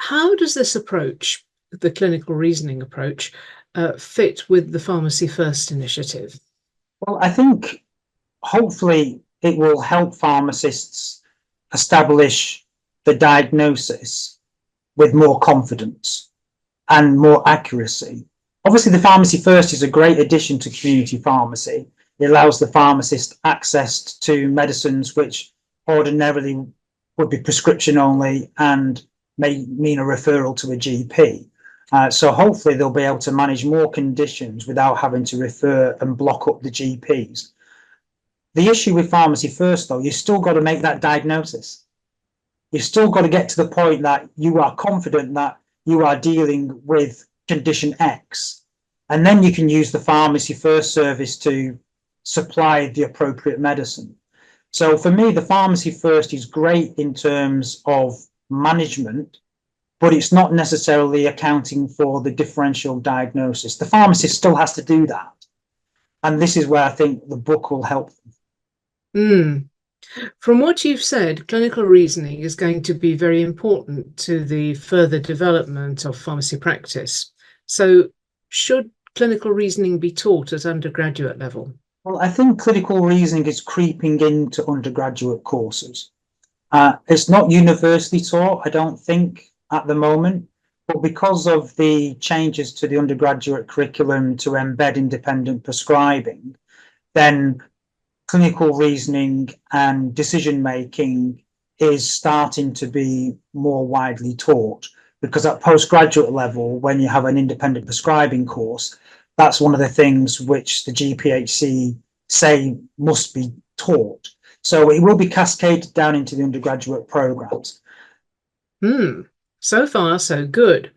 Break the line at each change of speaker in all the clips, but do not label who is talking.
How does this approach, the clinical reasoning approach, fit with the Pharmacy First initiative?
Well, I think hopefully it will help pharmacists establish the diagnosis with more confidence and more accuracy. Obviously, the Pharmacy First is a great addition to community pharmacy. It allows the pharmacist access to medicines which ordinarily would be prescription only and may mean a referral to a GP. So hopefully they'll be able to manage more conditions without having to refer and block up the GPs. The issue with Pharmacy First, though, you've still got to make that diagnosis. You've still got to get to the point that you are confident that you are dealing with condition X, and then you can use the Pharmacy First service to supply the appropriate medicine. So for me, the Pharmacy First is great in terms of management, but it's not necessarily accounting for the differential diagnosis. The pharmacist still has to do that. And this is where I think the book will help them.
From what you've said, clinical reasoning is going to be very important to the further development of pharmacy practice. So should clinical reasoning be taught at undergraduate level?
Well, I think clinical reasoning is creeping into undergraduate courses. It's not universally taught, I don't think, at the moment, but because of the changes to the undergraduate curriculum to embed independent prescribing, then clinical reasoning and decision making is starting to be more widely taught, because at postgraduate level, when you have an independent prescribing course, that's one of the things which the GPHC say must be taught. So it will be cascaded down into the undergraduate programs.
So far, so good.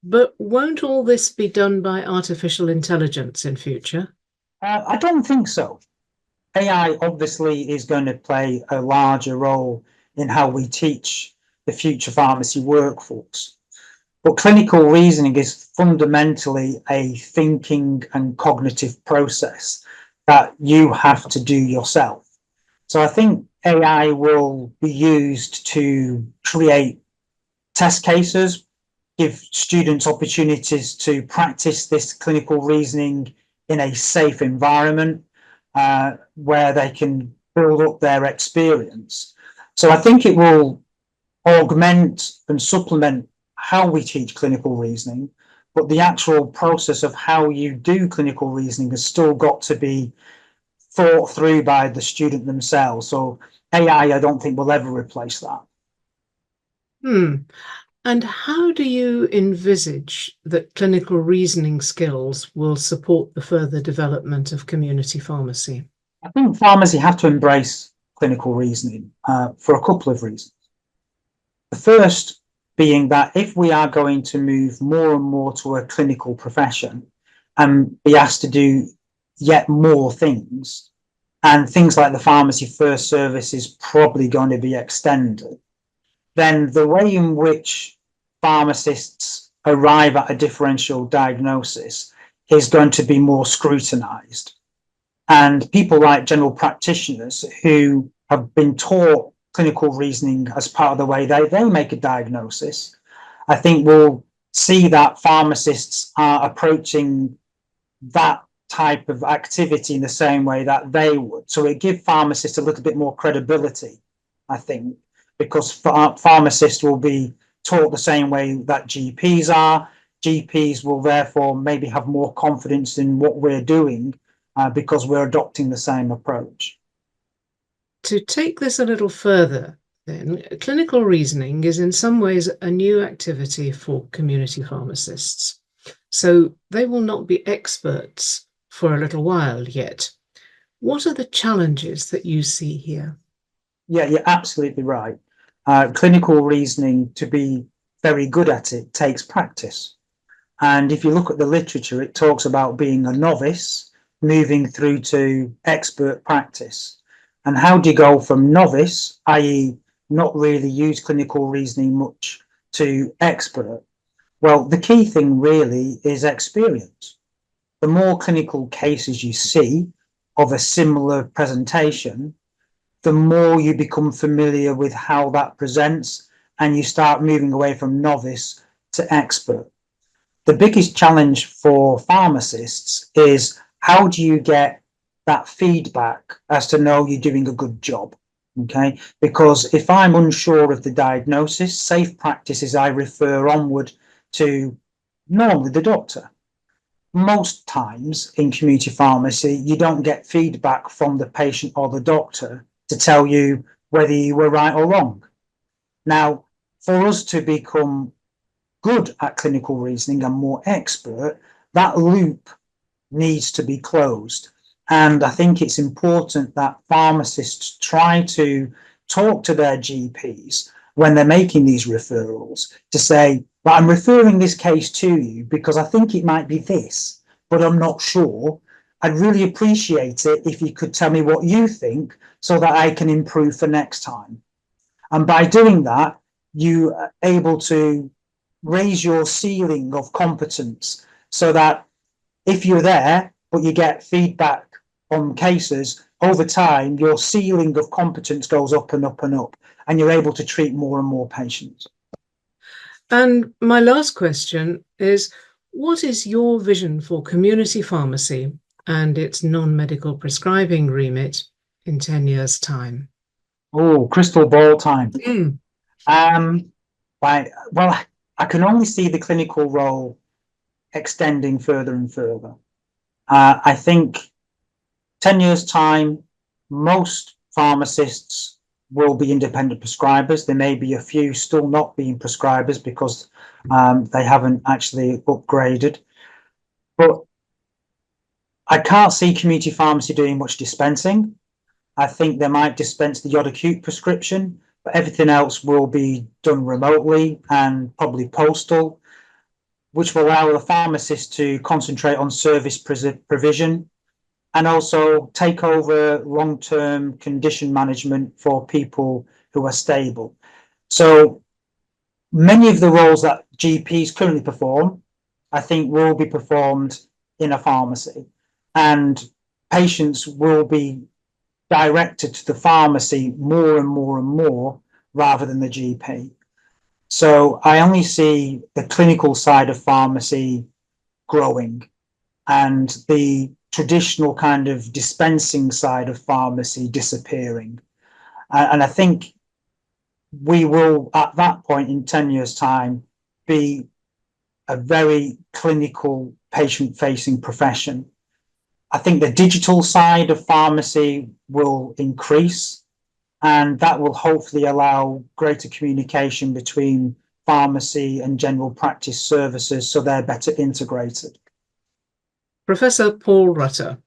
But won't all this be done by artificial intelligence in future?
I don't think so. AI obviously is going to play a larger role in how we teach the future pharmacy workforce. But clinical reasoning is fundamentally a thinking and cognitive process that you have to do yourself. So I think AI will be used to create test cases, give students opportunities to practice this clinical reasoning in a safe environment where they can build up their experience. So I think it will augment and supplement how we teach clinical reasoning, but the actual process of how you do clinical reasoning has still got to be thought through by the student themselves. So AI, I don't think, will ever replace that.
And how do you envisage that clinical reasoning skills will support the further development of community pharmacy?
I think pharmacy have to embrace clinical reasoning for a couple of reasons. The first being that if we are going to move more and more to a clinical profession and be asked to do yet more things, and things like the Pharmacy First service is probably going to be extended, then the way in which pharmacists arrive at a differential diagnosis is going to be more scrutinised. And people like general practitioners who have been taught clinical reasoning as part of the way they make a diagnosis, I think will see that pharmacists are approaching that type of activity in the same way that they would. So it gives pharmacists a little bit more credibility, I think, because pharmacists will be taught the same way that GPs are. GPs will therefore maybe have more confidence in what we're doing because we're adopting the same approach.
To take this a little further, then, clinical reasoning is in some ways a new activity for community pharmacists. So they will not be experts for a little while yet. What are the challenges that you see here?
Yeah, you're absolutely right. Clinical reasoning, to be very good at it, takes practice. And if you look at the literature, it talks about being a novice, moving through to expert practice. And how do you go from novice, i.e. not really use clinical reasoning much, to expert? Well, the key thing really is experience. The more clinical cases you see of a similar presentation, the more you become familiar with how that presents and you start moving away from novice to expert. The biggest challenge for pharmacists is how do you get that feedback as to know you're doing a good job? Okay, because if I'm unsure of the diagnosis, safe practice is I refer onward to normally the doctor. Most times in community pharmacy, you don't get feedback from the patient or the doctor to tell you whether you were right or wrong. Now, for us to become good at clinical reasoning and more expert, that loop needs to be closed. And I think it's important that pharmacists try to talk to their GPs when they're making these referrals to say, well, I'm referring this case to you because I think it might be this, but I'm not sure. I'd really appreciate it if you could tell me what you think so that I can improve for next time. And by doing that, you are able to raise your ceiling of competence so that if you're there, but you get feedback on cases, over time, your ceiling of competence goes up and up and up, and you're able to treat more and more patients.
And my last question is, what is your vision for community pharmacy and its non-medical prescribing remit in 10 years' time?
Oh, crystal ball time.
Mm.
Well, I can only see the clinical role extending further and further. I think 10 years' time, most pharmacists will be independent prescribers. There may be a few still not being prescribers because they haven't actually upgraded. But I can't see community pharmacy doing much dispensing. I think they might dispense the odd acute prescription, but everything else will be done remotely and probably postal, which will allow the pharmacist to concentrate on service provision and also take over long-term condition management for people who are stable. So many of the roles that GPs currently perform, I think, will be performed in a pharmacy, and patients will be directed to the pharmacy more and more and more rather than the GP. So I only see the clinical side of pharmacy growing and the traditional kind of dispensing side of pharmacy disappearing. And I think we will, at that point in 10 years' time, be a very clinical, patient-facing profession. I think the digital side of pharmacy will increase, and that will hopefully allow greater communication between pharmacy and general practice services so they're better integrated.
Professor Paul Rutter,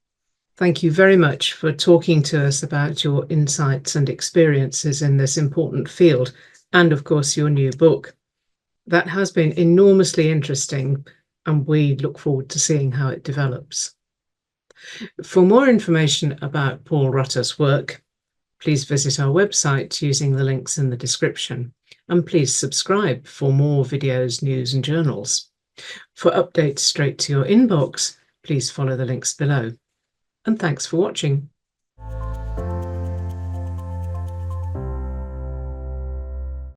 thank you very much for talking to us about your insights and experiences in this important field, and of course your new book. That has been enormously interesting, and we look forward to seeing how it develops. For more information about Paul Rutter's work, please visit our website using the links in the description, and please subscribe for more videos, news and journals. For updates straight to your inbox, please follow the links below. And thanks for watching.